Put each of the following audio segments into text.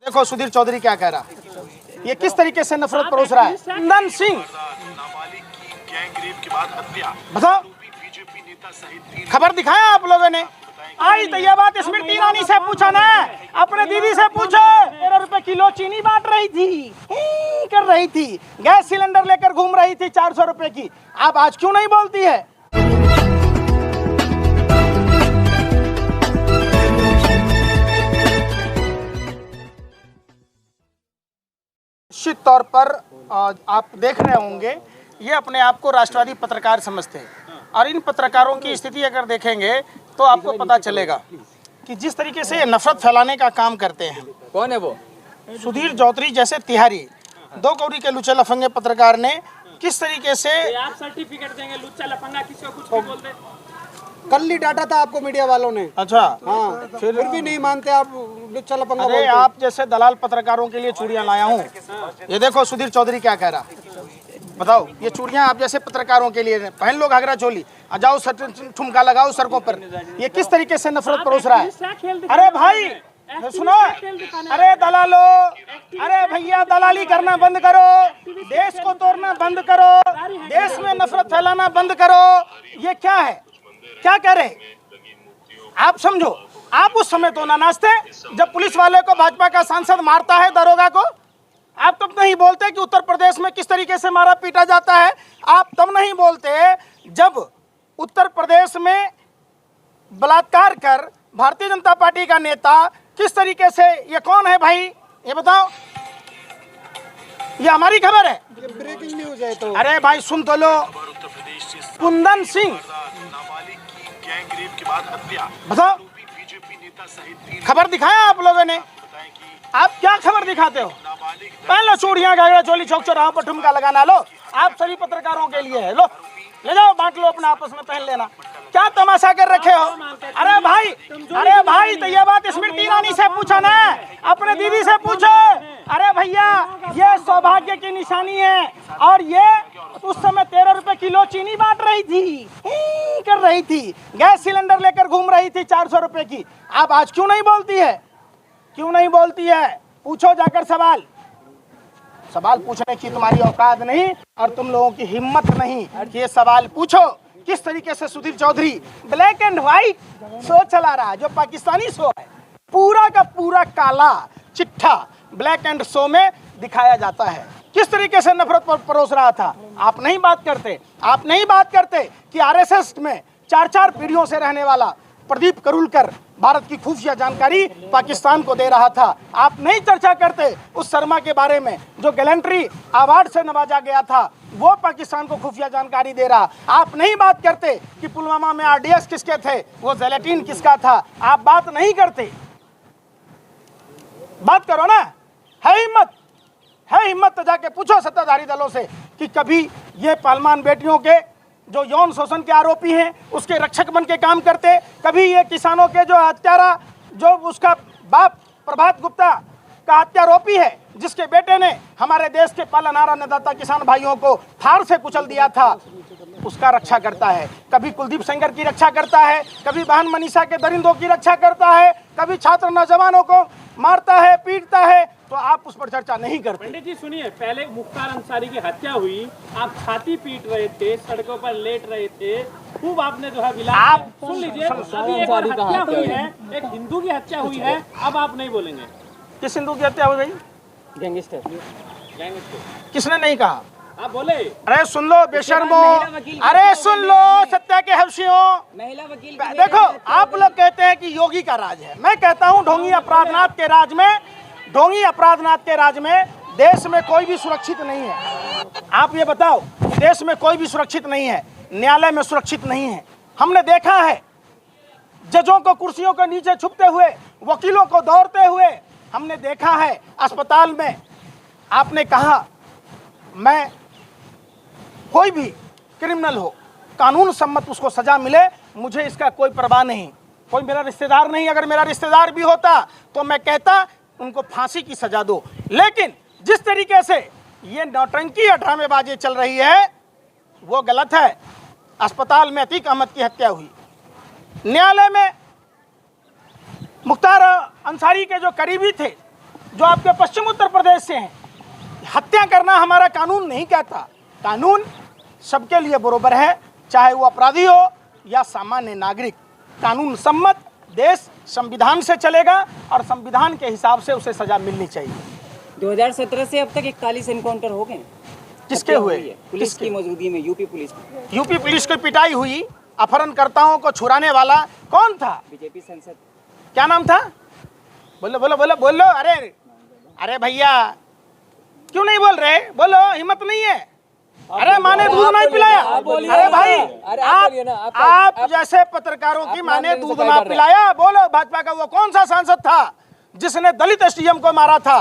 देखो सुधीर चौधरी क्या कह रहा है, ये किस तरीके से नफरत परोस रहा है। कुंदन सिंह बताओ, खबर दिखाया आप लोगों ने। आई तो ये बात स्मृति ईरानी से पूछा ना, अपने दीदी से पूछो। 13 रुपए किलो चीनी बांट रही थी, कर रही थी, गैस सिलेंडर लेकर घूम रही थी 400 रुपए की। आप आज क्यों नहीं बोलती है? निश्चित तौर पर आप देख रहे होंगे, ये अपने आप को राष्ट्रवादी पत्रकार समझते हैं, और इन पत्रकारों की स्थिति अगर देखेंगे तो आपको पता चलेगा कि जिस तरीके से ये नफरत फैलाने का काम करते हैं। कौन है वो? सुधीर चौधरी जैसे तिहारी, 2 कौड़ी के लुच्चा लफंगे पत्रकार ने किस तरीके से आप सर्टिफिकेट देंगे, लुच्चा लफंगा किसी को कुछ भी बोल दे। कल ही डांटा था आपको मीडिया वालों ने। अच्छा, हाँ, फिर भी नहीं मानते आप, लुच्चा लफंगा अरे बोलते। आप जैसे दलाल पत्रकारों के लिए चूड़ियां लाया हूँ। ये देखो सुधीर चौधरी क्या कह रहा, बताओ। ये चूड़ियां आप जैसे पत्रकारों के लिए, पहन लो घाघरा चोली, जाओ ठुमका लगाओ सड़कों पर। ये किस तरीके से नफरत परोस रहा है। अरे भाई सुनो, अरे दलालो, अरे भैया दलाली करना बंद करो, देश को तोड़ना बंद करो, देश में नफरत फैलाना बंद करो। ये क्या है, क्या कह रहे आप? समझो, आप उस समय तो ना नाचते जब पुलिस वाले को भाजपा का सांसद मारता है, दरोगा को। आप तब नहीं बोलते कि उत्तर प्रदेश में किस तरीके से मारा पीटा जाता है। आप तब नहीं बोलते जब उत्तर प्रदेश में बलात्कार कर भारतीय जनता पार्टी का नेता किस तरीके से, ये कौन है भाई, ये बताओ। ये हमारी खबर है, ये ब्रेकिंग न्यूज है। तो अरे भाई सुन तो लो। कुंदन सिंह बताओ, खबर दिखाया आप लोगों ने। आप क्या खबर दिखाते हो? पहले चूड़ियां घाघरा चोली चौक चौराहों पर ठुमका लगाना लो, आप सभी पत्रकारों के लिए है। लो ले जाओ, बांट लो, अपना आपस में पहन लेना। क्या तमाशा कर रखे हो? अरे भाई तो ये बात स्मृति ईरानी से पूछा ना, अपने दीदी से पूछो। अरे भैया, ये सौभाग्य की निशानी है, और ये उस समय 13 रुपए किलो चीनी बांट रही थी, कर रही थी, गैस सिलेंडर लेकर घूम रही थी 400 रुपए की। आप आज क्यों नहीं बोलती है? क्यों नहीं बोलती है? पूछो जाकर सवाल। सवाल पूछने की तुम्हारी औकात नहीं और तुम लोगों की हिम्मत नहीं कि ये सवाल पूछो। किस तरीके से Sudhir Chaudhary black and white show चला रहा है, जो पाकिस्तानी शो है, पूरा का पूरा काला चिट्ठा ब्लैक एंड शो में दिखाया जाता है। किस तरीके से नफरत परोस रहा था। आप नहीं बात करते, आप नहीं बात करते कि आरएसएस में 4 पीढ़ियों से रहने वाला प्रदीप करूलकर भारत की खुफिया जानकारी पाकिस्तान को दे रहा था। आप नहीं चर्चा करते उस शर्मा के बारे में जो गैलेंट्री अवार्ड से नवाजा गया था, वो पाकिस्तान को खुफिया जानकारी दे रहा। आप नहीं बात करते कि पुलवामा में आरडीएक्स किसके थे, वो जेलेटिन किसका था। आप बात नहीं करते। बात करो ना, है हिम्मत तो जाके पूछो सत्ताधारी दलों से कि कभी ये पालमान बेटियों के जो यौन शोषण के आरोपी हैं उसके रक्षक बन के काम करते, कभी ये किसानों के जो हत्यारा, जो उसका बाप प्रभात गुप्ता का हत्यारोपी है, जिसके बेटे ने हमारे देश के पालनहार अन्नदाता किसान भाइयों को थार से कुचल दिया था, उसका रक्षा करता है। कभी कुलदीप सेंगर की रक्षा करता है, कभी बहन मनीषा के दरिंदों की रक्षा करता है, कभी छात्र नौजवानों को मारता है, पीटता है, तो आप उस पर चर्चा नहीं करते। पंडित जी सुनिए, पहले मुख्तार अंसारी की हत्या हुई, आप छाती पीट रहे थे, सड़कों पर लेट रहे थे, खूब आपने जो है आप सुन लीजिए। अभी एक और हत्या हुई है, एक हिंदू की हत्या हुई है, अब आप नहीं बोलेंगे। किस हिंदू की हत्या हो गई? गैंगस्टर। किसने नहीं कहा? आप बोले। अरे सुन लो बेशर्मो, अरे सुन लो सत्या के हवशियों। महिला वकील देखो, आप लोग कहते हैं कि योगी का राज है, मैं कहता हूं ढोंगी अपराधनाथ के राज में देश में कोई भी सुरक्षित नहीं है। आप ये बताओ, देश में कोई भी सुरक्षित नहीं है, न्यायालय में सुरक्षित नहीं है। हमने देखा है जजों को कुर्सियों के नीचे छुपते हुए, वकीलों को दौड़ते हुए, हमने देखा है अस्पताल में। आपने कहा मैं, कोई भी क्रिमिनल हो, कानून सम्मत उसको सजा मिले, मुझे इसका कोई परवाह नहीं। कोई मेरा रिश्तेदार नहीं, अगर मेरा रिश्तेदार भी होता तो मैं कहता उनको फांसी की सजा दो। लेकिन जिस तरीके से ये नौटंकी या ड्रामेबाजी चल रही है वो गलत है। अस्पताल में अतीक अहमद की हत्या हुई, न्यायालय में मुख्तार अंसारी के जो करीबी थे, जो आपके पश्चिम उत्तर प्रदेश से हैं। हत्या करना हमारा कानून नहीं कहता। कानून सबके लिए बराबर है, चाहे वो अपराधी हो या सामान्य नागरिक। कानून सम्मत देश संविधान से चलेगा और संविधान के हिसाब से उसे सजा मिलनी चाहिए। 2017 से अब तक 41 एनकाउंटर हो गए। किसके हुए? पुलिस की मौजूदगी में, यूपी पुलिस की। यूपी पुलिस की पिटाई हुई। अपहरणकर्ताओं को छुड़ाने वाला कौन था? बीजेपी सांसद। क्या नाम था? बोलो बोलो बोलो बोलो। अरे भैया क्यों नहीं बोल रहे? बोलो, हिम्मत नहीं है। अरे माँ ने दूध नहीं पिलाया। अरे भाई आप जैसे पत्रकारों की माँ ने दूध ना पिलाया। बोलो, भाजपा का वो कौन सा सांसद था जिसने दलित एसडीएम को मारा था?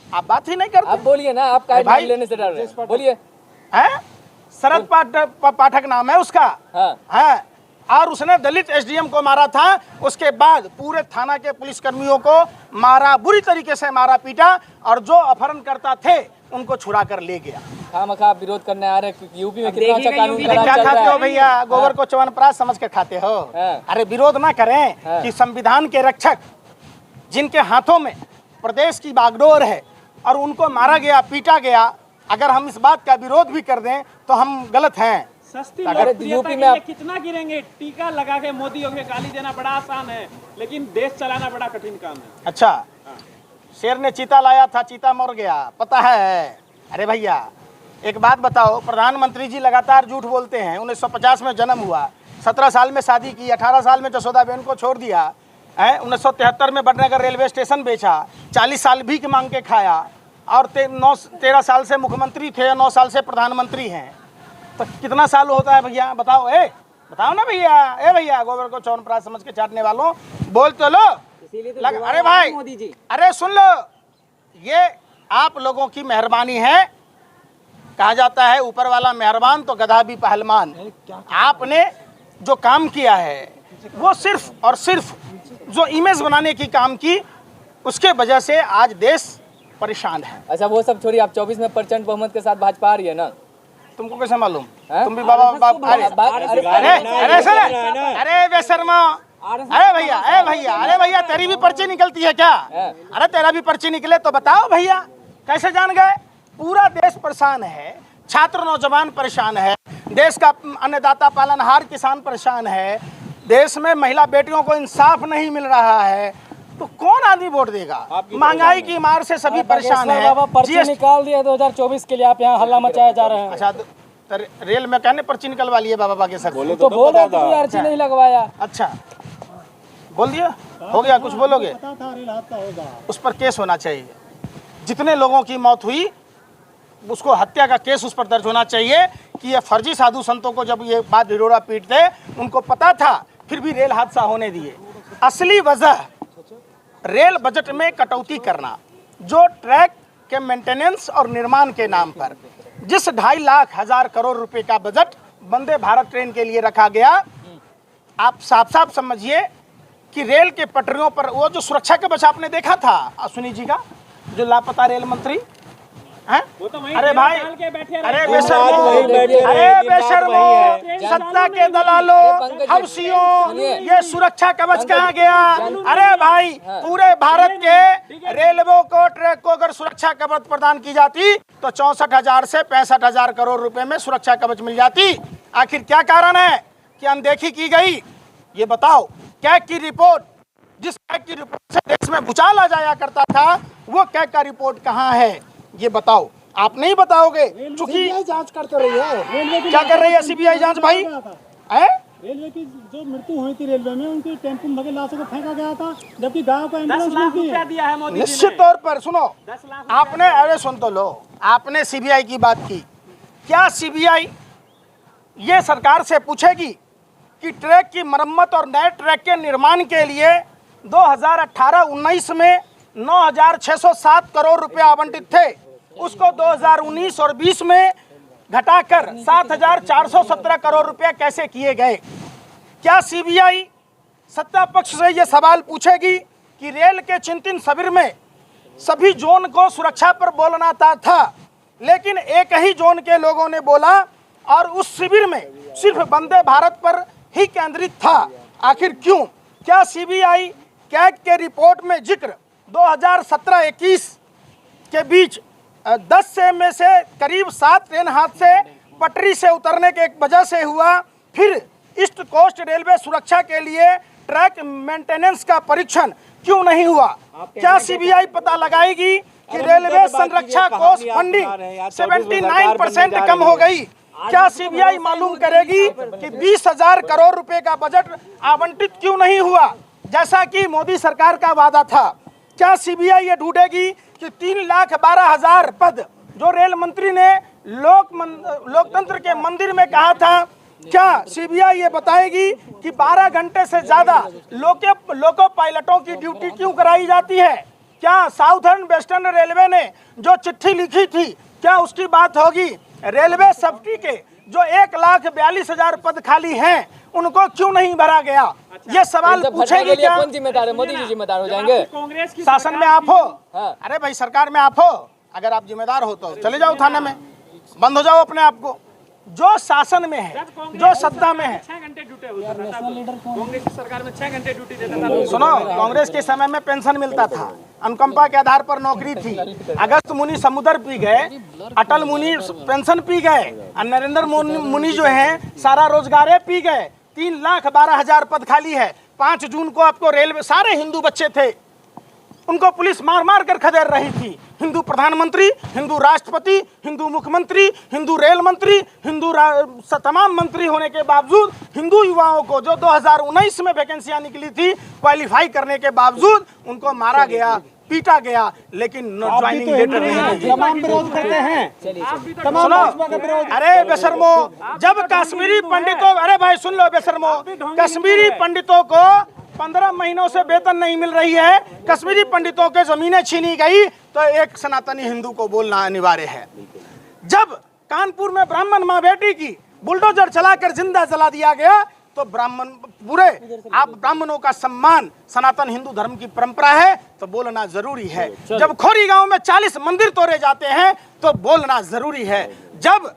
आप बात ही नहीं करते। आप बोलिए ना, आप काय नाम लेने से डर रहे हैं? बोलिए। है शरद पाठक नाम है उसका। है और उसने दलित एसडीएम को मारा था। उसके बाद पूरे थाना के पुलिसकर्मियों को मारा, बुरी तरीके से मारा पीटा, और जो अपहरणकर्ता थे उनको छुड़ा कर ले गया। खामखा विरोध करने आ रहे हैं यूपी में कितना अच्छा कानून क्या खाते हो भैया? गोबर को च्यवनप्राश समझ के खाते हो। अरे विरोध ना करें कि संविधान के रक्षक जिनके हाथों में प्रदेश की बागडोर है और उनको मारा गया, पीटा गया, अगर हम इस बात का विरोध भी कर दें तो हम गलत हैं। सस्ती अगर लोकप्रियता यूपी के में लिए कितना गिरेंगे? टीका लगा के मोदी को गाली देना बड़ा आसान है, लेकिन देश चलाना बड़ा कठिन काम है। अच्छा, शेर ने चीता लाया था, चीता मर गया, पता है? अरे भैया एक बात बताओ, प्रधानमंत्री जी लगातार झूठ बोलते हैं। 1950 में जन्म हुआ, 17 साल में शादी की, 18 साल में जसोदाबेन को छोड़ दिया है, 1973 में बड़नगर रेलवे स्टेशन बेचा, 40 साल भीख मांग के खाया, और 13 साल से मुख्यमंत्री थे, 9 साल से प्रधानमंत्री हैं। तो कितना साल होता है भैया? बताओ। बताओ ना भैया। भैया गोबर को च्यवनप्राश समझ के चाटने वालों, बोल तो लो। अरे भाई, मोदी जी, अरे सुन लो, ये आप लोगों की मेहरबानी है। कहा जाता है ऊपर वाला मेहरबान तो गधा भी पहलवान। आपने जो काम किया है वो सिर्फ और सिर्फ जो इमेज बनाने की काम की, उसके वजह से आज देश परेशान है। अच्छा वो सब छोड़िए, आप 24 में प्रचंड बहुमत के साथ भाजपा आ रही है ना? तुमको कैसे मालूम? तुम भी बाबा बाप। अरे बेशर्मा। अरे भैया तेरी भी पर्ची निकलती है क्या? अरे तेरा भी पर्ची निकले तो बताओ भैया, कैसे जान गए? पूरा देश परेशान है, छात्र नौजवान परेशान है, देश का अन्नदाता पालनहार किसान परेशान है, देश में महिला बेटियों को इंसाफ नहीं मिल रहा है, तो कौन आदमी वोट देगा? महंगाई की मार से सभी परेशान है। पर्ची निकाल दिया 2024 के लिए, आप यहाँ हल्ला मचाया जा रहे हैं। अच्छा, तो रेल में कहने पर्ची निकलवा लिए बाबा बागेश्वर से? तो बोलो तो कोई अर्जी नहीं लगवाया। अच्छा बोल दिया, हो गया। कुछ बोलोगे? उस पर केस होना चाहिए। जितने लोगों की मौत हुई उसको हत्या का केस उस पर दर्ज होना चाहिए कि ये फर्जी साधु संतों को जब ये बात ढिढोरा पीटते उनको पता था, फिर भी रेल हादसा होने दिए। असली वजह रेल बजट में कटौती करना, जो ट्रैक के मेंटेनेंस और निर्माण के नाम पर जिस 2.5 लाख करोड़ रुपए का बजट वंदे भारत ट्रेन के लिए रखा गया, आप साफ साफ समझिए कि रेल के पटरियों पर वो जो सुरक्षा कवच आपने देखा था अश्विनी जी का, जो लापता रेल मंत्री हैं? अरे भाई, अरे बेशर्मो, सत्ता के दलालों, हवसियों, ये सुरक्षा कवच कहाँ गया? अरे भाई, पूरे भारत के रेलवे को, ट्रैक को अगर सुरक्षा कवच प्रदान की जाती तो 64,000 से 65,000 करोड़ रुपए में सुरक्षा कवच मिल जाती। आखिर क्या कारण है कि अनदेखी की गई? ये बताओ। कैग की रिपोर्ट, जिस कैग की रिपोर्ट से देश में भूचाल आ जाया करता था, वो कैग का रिपोर्ट कहाँ है? ये बताओ। आप नहीं बताओगे चूंकि जांच करते रही है। क्या कर रही है सीबीआई जांच भाई? रेलवे की जो मृत्यु हुई थी रेलवे में, उनकी टेम्पो में लगे लाशों को फेंका गया था, जबकि गांव को 10 लाख रुपया दिया है मोदी जी ने। निश्चित तौर पर सुनो, 10 लाख आपने, अरे सुन तो लो, आपने सीबीआई की बात की। क्या सीबीआई ये सरकार से पूछेगी कि ट्रैक की मरम्मत और नए ट्रैक के निर्माण के लिए 2018-19 में 9,607 करोड़ रुपए आवंटित थे, उसको 2019 और 20 में घटाकर 7,417 करोड़ रुपए कैसे किए गए? क्या सीबीआई सत्ता पक्ष से यह सवाल पूछेगी कि रेल के चिंतन शिविर में सभी जोन को सुरक्षा पर बोलना था, लेकिन एक ही जोन के लोगों ने बोला और उस शिविर में सिर्फ वंदे भारत पर ही केंद्रित था? आखिर क्यों? क्या सीबीआई कैग के रिपोर्ट में जिक्र 2017-21 के बीच 10 से में से करीब 7 ट्रेन हादसे पटरी से उतरने के वजह से हुआ। फिर ईस्ट कोस्ट रेलवे सुरक्षा के लिए ट्रैक मेंटेनेंस का परीक्षण क्यों नहीं हुआ? क्या सीबीआई पता लगाएगी कि रेलवे संरक्षा कोष फंडिंग 79% कम हो गई? क्या सीबीआई मालूम करेगी कि 20,000 करोड़ रुपए का बजट आवंटित क्यों नहीं हुआ, जैसा कि मोदी सरकार का वादा था? क्या सीबीआई ये ढूंढेगी कि 3,12,000 पद जो रेल मंत्री ने लोकतंत्र के मंदिर में कहा था, क्या सीबीआई ये बताएगी कि 12 घंटे से ज्यादा लोको पायलटों की ड्यूटी क्यों कराई जाती है? क्या साउथर्न वेस्टर्न रेलवे ने जो चिट्ठी लिखी थी, क्या उसकी बात होगी? रेलवे सब्सिडी के जो 1,42,000 पद खाली हैं, उनको क्यों नहीं भरा गया? ये सवाल पूछेगी क्या? कौन जिम्मेदार है? मोदी जी जिम्मेदार हो जाएंगे? कांग्रेस की शासन में आप हो, हाँ। अरे भाई सरकार में आप हो, अगर आप जिम्मेदार हो तो चले जाओ थाने में, बंद हो जाओ अपने आप को। जो शासन में है, जो सत्ता में है, 6 घंटे ड्यूटी होता था। कांग्रेस की सरकार में 6 घंटे ड्यूटी देता था। सुनो, कांग्रेस के समय में पेंशन मिलता था, अनुकंपा के आधार पर नौकरी थी। अगस्त मुनि समुद्र पी गए, अटल मुनि पेंशन पी गए, और नरेंद्र मुनि जो हैं सारा रोजगार पी गए। 3,12,000 पद खाली है। 5 जून को आपको रेलवे, सारे हिंदू बच्चे थे, उनको पुलिस मार मार कर खदेड़ रही थी। हिंदू प्रधानमंत्री, हिंदू राष्ट्रपति, हिंदू मुख्यमंत्री, हिंदू रेल मंत्री, तमाम मंत्री होने के बावजूद हिंदू युवाओं को जो 2019 में वैकेंसियां निकली थी क्वालिफाई करने के बावजूद उनको मारा गया, पीटा गया, लेकिन ज्वाइनिंग लेटर नहीं दिया। तमाम विरोध करते हैं, सुनो, अरे बेशर्मो, जब कश्मीरी पंडितों, अरे भाई सुन लो बेशर्मो, कश्मीरी पंडितों को 15 महीनों से वेतन नहीं मिल रही है, कश्मीरी पंडितों के जमीनें छीनी गई, तो एक सनातनी हिंदू को बोलना अनिवार्य है। जब कानपुर में ब्राह्मण माँ बेटी की बुलडोजर चलाकर जिंदा जला दिया गया, तो ब्राह्मणों का सम्मान सनातन हिंदू धर्म की परंपरा है, तो बोलना जरूरी है। जब खोरी गांव में 40 मंदिर तोड़े जाते हैं, तो बोलना जरूरी है। जब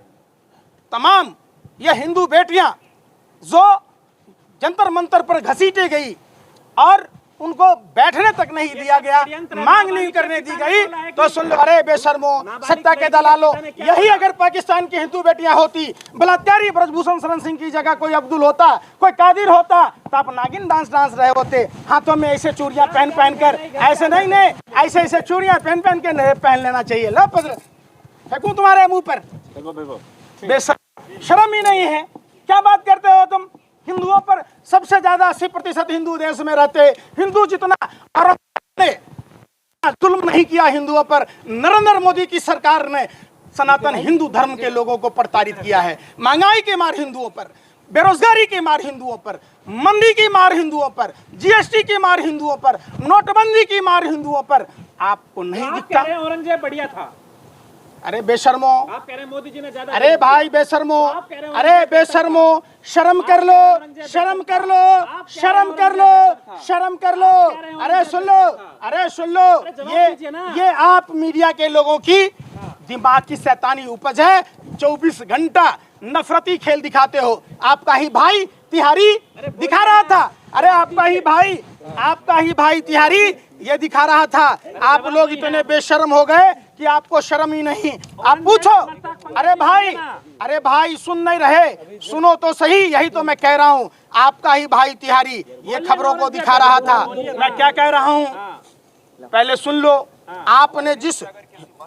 तमाम ये हिंदू बेटियां जो जंतर मंतर पर घसीटी गई और उनको बैठने तक नहीं दिया गया, मांग नहीं करने दी गई, तो सुन लो, अरे बेशर्मो, सत्ता के दलालों, यही अगर पाकिस्तान की हिंदू बेटियां होती, बलात्कारी ब्रजभूषण शरण सिंह की जगह कोई अब्दुल होता, कोई कादिर होता, तो आप नागिन डांस रहे होते, हाथों में ऐसे चूड़ियां पहन कर, ऐसे नहीं, ऐसे चूड़ियां पहन के पहन लेना चाहिए। लो फेंकूं तुम्हारे मुंह पर, बेशर्म, शर्म ही नहीं है, क्या बात करते हो तुम? हिंदुओं पर सबसे ज्यादा 80% हिंदू देश में रहते, हिंदू जितना जुल्म नहीं किया हिंदुओं पर। नरेंद्र मोदी की सरकार ने सनातन हिंदू धर्म के लोगों को प्रताड़ित किया है। महंगाई की मार हिंदुओं पर, बेरोजगारी की मार हिंदुओं पर, मंदी की मार हिंदुओं पर, जीएसटी की मार हिंदुओं पर, नोटबंदी की मार हिंदुओं पर। आपको नहीं दिखता? औरंगजेब बढ़िया था। अरे बेशर्मो, आप कह रहे हैं मोदी जी ने ज्यादा, अरे भाई बेशर्मो, अरे बेशर्मो, शर्म कर लो, शर्म कर लो, शर्म कर लो, शर्म कर लो। अरे सुन लो, अरे सुन लो, ये आप मीडिया के लोगों की दिमाग की शैतानी उपज है। 24 घंटा नफरती खेल दिखाते हो। आपका ही भाई तिहारी दिखा रहा था, अरे आपका ही भाई तिहारी ये दिखा रहा था। आप लोग इतने बेशर्म हो गए कि आपको शर्म ही नहीं। आप पूछो, अरे भाई सुन नहीं रहे, सुनो तो सही, यही तो मैं कह रहा हूँ। आपका ही भाई तिहारी ये खबरों को दिखा रहा था। मैं क्या कह रहा हूँ पहले सुन लो। आपने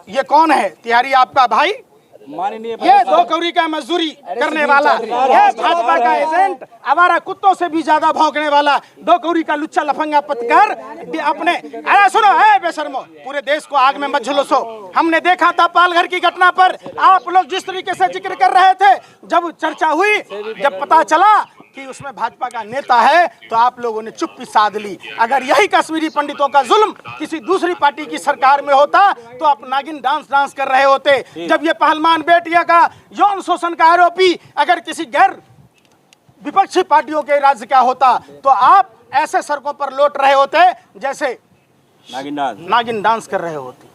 ये कौन है तिहारी? आपका भाई, ये 2 कौड़ी का मजदूरी करने वाला, ये भाजपा का एजेंट, आवारा कुत्तों से भी ज्यादा भौंकने वाला 2 कौड़ी का लुच्चा लफंगा पत्रकार अपने। अरे सुनो, है बेशर्मो, पूरे देश को आग में मत झुलसो। हमने देखा था पालघर की घटना पर आप लोग जिस तरीके से जिक्र कर रहे थे, जब चर्चा हुई, जब पता चला कि उसमें भाजपा का नेता है, तो आप लोगों ने चुप्पी साध ली। अगर यही कश्मीरी पंडितों का जुल्म किसी दूसरी पार्टी की सरकार में होता, तो आप नागिन डांस कर रहे होते। जब ये पहलवान बेटिया का यौन शोषण का आरोपी अगर किसी गैर विपक्षी पार्टियों के राज्य का होता, तो आप ऐसे सड़कों पर लौट रहे होते जैसे नागिन डांस कर रहे होते।